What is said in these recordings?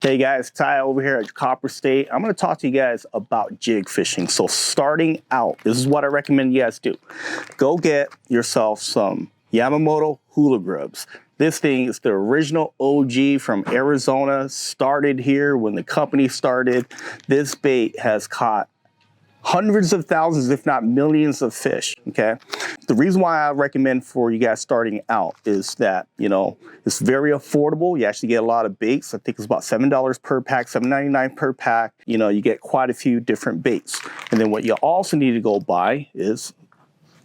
Hey guys, Tai over here at Copper State. I'm going to talk to you guys about jig fishing. So starting out, this is what I recommend you guys do. Go get yourself some Yamamoto Hula Grubs. This thing is the original OG from Arizona, started here when the company started. This bait has caught hundreds of thousands, if not millions of fish, okay? The reason why I recommend for you guys starting out is that, it's very affordable. You actually get a lot of baits. I think it's about $7 per pack, $7.99 per pack. You get quite a few different baits. And then what you also need to go buy is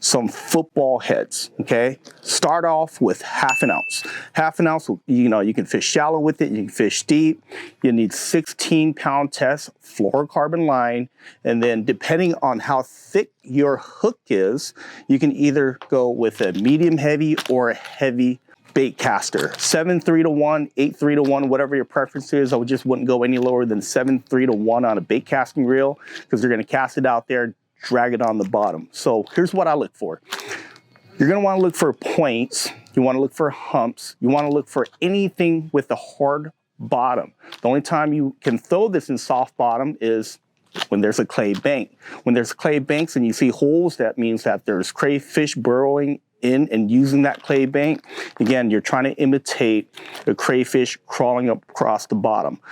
some football heads, okay? Start off with half an ounce. Half an ounce, you can fish shallow with it, you can fish deep. You need 16-pound test fluorocarbon line, and then depending on how thick your hook is, you can either go with a medium heavy or a heavy bait caster. 7-3-1, 8-3-1, whatever your preference is. I just wouldn't go any lower than 7-3-1 on a bait casting reel because you're gonna cast it out there, drag it on the bottom. So here's what I look for. You're going to want to look for points. You want to look for humps. You want to look for anything with a hard bottom. The only time you can throw this in soft bottom is when there's a clay bank. When there's clay banks and you see holes, that means that there's crayfish burrowing in and using that clay bank. Again, you're trying to imitate a crayfish crawling up across the bottom.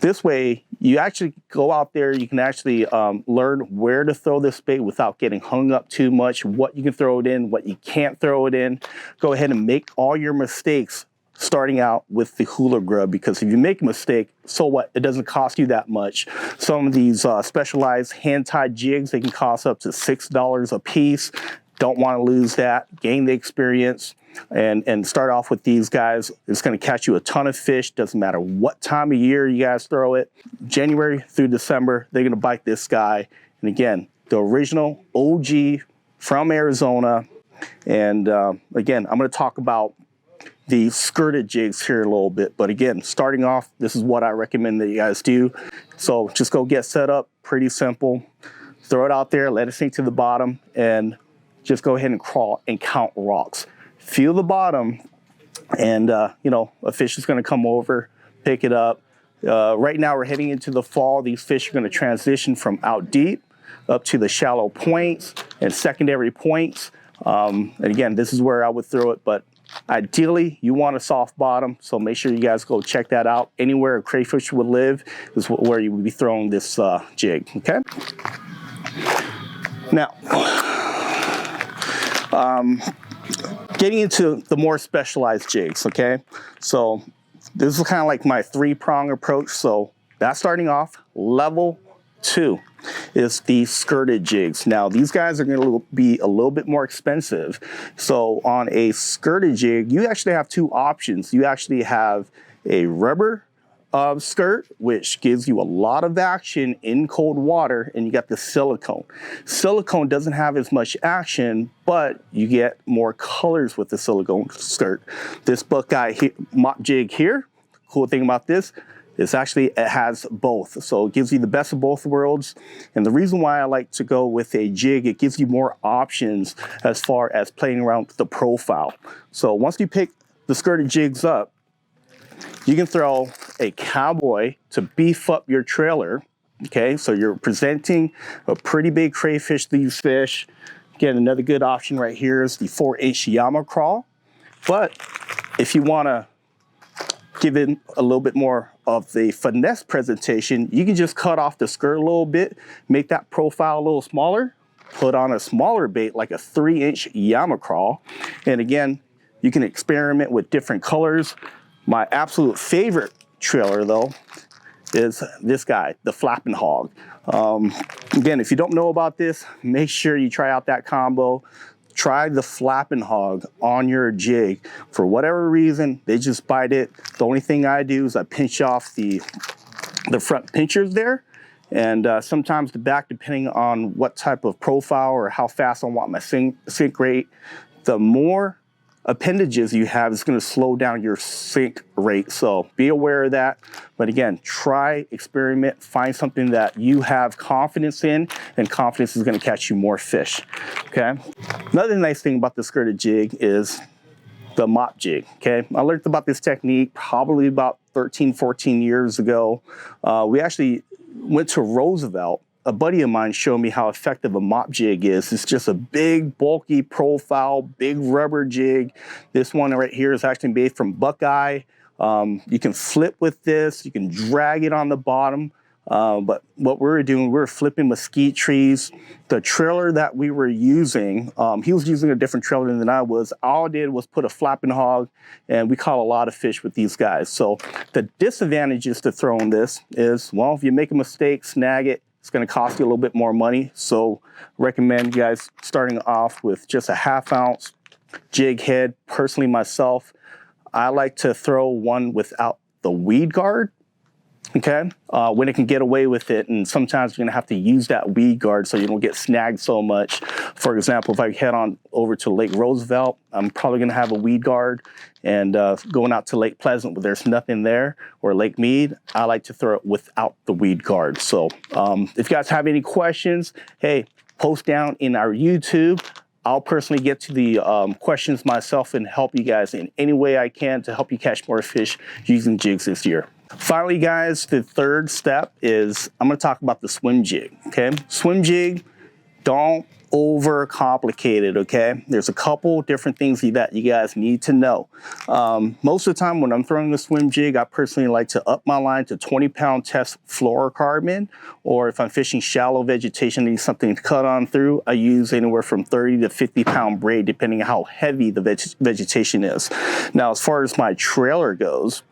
This way, you actually go out there, you can actually learn where to throw this bait without getting hung up too much, what you can throw it in, what you can't throw it in. Go ahead and make all your mistakes starting out with the hula grub, because if you make a mistake, so what? It doesn't cost you that much. Some of these specialized hand-tied jigs, they can cost up to $6 a piece. Don't want to lose that. Gain the experience. And start off with these guys. It's going to catch you a ton of fish. Doesn't matter what time of year you guys throw it. January through December, they're going to bite this guy. And again, the original OG from Arizona. And again, I'm going to talk about the skirted jigs here a little bit. But again, starting off, this is what I recommend that you guys do. So just go get set up. Pretty simple. Throw it out there, let it sink to the bottom, and just go ahead and crawl and count rocks. Feel the bottom, and a fish is going to come over, pick it up. Right now we're heading into the fall. These fish are going to transition from out deep up to the shallow points and secondary points. And again, this is where I would throw it, but ideally you want a soft bottom, so make sure you guys go check that out. Anywhere a crayfish would live is where you would be throwing this jig, okay? Now, getting into the more specialized jigs, okay? So this is kind of like my three-prong approach. So that's starting off. Level 2 is the skirted jigs. Now these guys are going to be a little bit more expensive. So on a skirted jig, you actually have two options. You actually have a rubber skirt, which gives you a lot of action in cold water, and you got the silicone. Silicone doesn't have as much action, but you get more colors with the silicone skirt. This Buckeye Mop Jig here, cool thing about this is actually it has both. So it gives you the best of both worlds. And the reason why I like to go with a jig, it gives you more options as far as playing around with the profile. So once you pick the skirted jigs up, you can throw a cowboy to beef up your trailer, okay? So you're presenting a pretty big crayfish, these fish. Again, another good option right here is the 4-inch Yama crawl. But if you wanna give it a little bit more of the finesse presentation, you can just cut off the skirt a little bit, make that profile a little smaller, put on a smaller bait like a 3-inch Yama crawl. And again, you can experiment with different colors. My absolute favorite trailer, though, is this guy, the Flappin hog. Again, if you don't know about this, make sure you try out that combo. Try the Flappin hog on your jig. For whatever reason, they just bite it. The only thing I do is I pinch off the front pinchers there, and sometimes the back, depending on what type of profile or how fast I want my sink rate. The more appendages you have is going to slow down your sink rate, so be aware of that. But again, try, experiment, find something that you have confidence in, and confidence is going to catch you more fish. Okay, another nice thing about the skirted jig is the mop jig. Okay, I learned about this technique probably about 13, 14 years ago. We actually went to Roosevelt. A buddy of mine showed me how effective a mop jig is. It's just a big, bulky profile, big rubber jig. This one right here is actually made from Buckeye. You can flip with this. You can drag it on the bottom. But what we were doing, we were flipping mesquite trees. The trailer that we were using, he was using a different trailer than I was. All I did was put a flapping hog, and we caught a lot of fish with these guys. So the disadvantages to throwing this is, well, if you make a mistake, snag it. It's going to cost you a little bit more money. So recommend you guys starting off with just a 1/2 ounce jig head. Personally, myself, I like to throw one without the weed guard. Okay, when it can get away with it, and sometimes you're gonna have to use that weed guard so you don't get snagged so much. For example, if I head on over to Lake Roosevelt, I'm probably gonna have a weed guard, and going out to Lake Pleasant where there's nothing there, or Lake Mead, I like to throw it without the weed guard. So if you guys have any questions, hey, post down in our YouTube. I'll personally get to the questions myself and help you guys in any way I can to help you catch more fish using jigs this year. Finally, guys, the third step is I'm going to talk about the swim jig, okay? Swim jig, don't overcomplicate it, okay? There's a couple different things that you guys need to know. Most of the time when I'm throwing the swim jig, I personally like to up my line to 20-pound test fluorocarbon, or if I'm fishing shallow vegetation, need something to cut on through, I use anywhere from 30 to 50-pound braid, depending on how heavy the vegetation is. Now, as far as my trailer goes,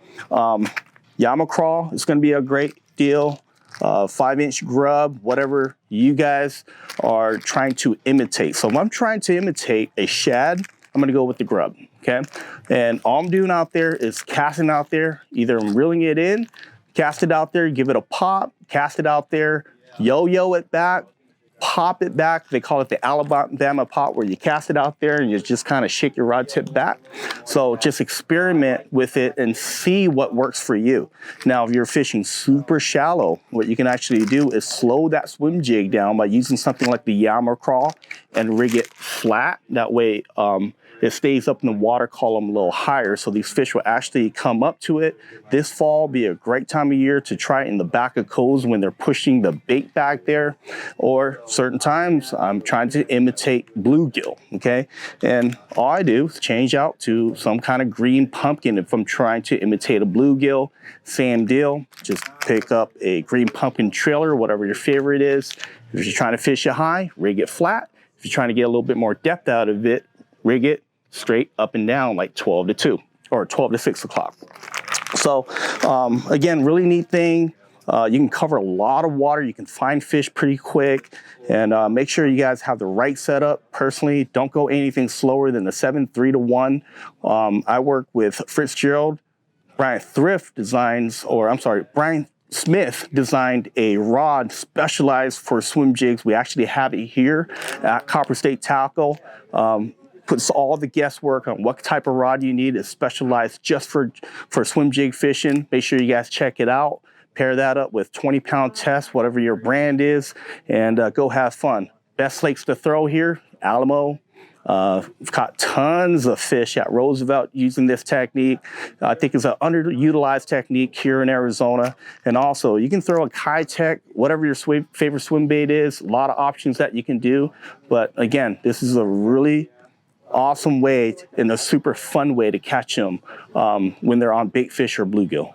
Yamamoto is going to be a great deal. 5-inch grub, whatever you guys are trying to imitate. So if I'm trying to imitate a shad, I'm going to go with the grub, okay? And all I'm doing out there is casting out there. Either I'm reeling it in, cast it out there, give it a pop, cast it out there, yo-yo it back, pop it back. They call it the Alabama pop, where you cast it out there and you just kind of shake your rod tip back. So just experiment with it and see what works for you. Now, if you're fishing super shallow, what you can actually do is slow that swim jig down by using something like the Yamamoto and rig it flat. That way it stays up in the water column a little higher, so these fish will actually come up to it. This fall will be a great time of year to try it in the back of coves when they're pushing the bait back there, or certain times I'm trying to imitate bluegill, okay? And all I do is change out to some kind of green pumpkin if I'm trying to imitate a bluegill. Same deal, just pick up a green pumpkin trailer, whatever your favorite is. If you're trying to fish it high, rig it flat. If you're trying to get a little bit more depth out of it, rig it straight up and down like 12 to 2 or 12 to 6 o'clock. So again, really neat thing. You can cover a lot of water. You can find fish pretty quick, and make sure you guys have the right setup. Personally, don't go anything slower than the 7.3 to 1. I work with Fitzgerald. Brian Smith designed a rod specialized for swim jigs. We actually have it here at CopperStateTackle. Puts all the guesswork on what type of rod you need. It's specialized just for swim jig fishing. Make sure you guys check it out. Pair that up with 20-pound test, whatever your brand is, and go have fun. Best lakes to throw here, Alamo. We've caught tons of fish at Roosevelt using this technique. I think it's an underutilized technique here in Arizona. And also, you can throw a Kitech, whatever your favorite swim bait is. A lot of options that you can do. But again, this is a really awesome way and a super fun way to catch them when they're on bait fish or bluegill.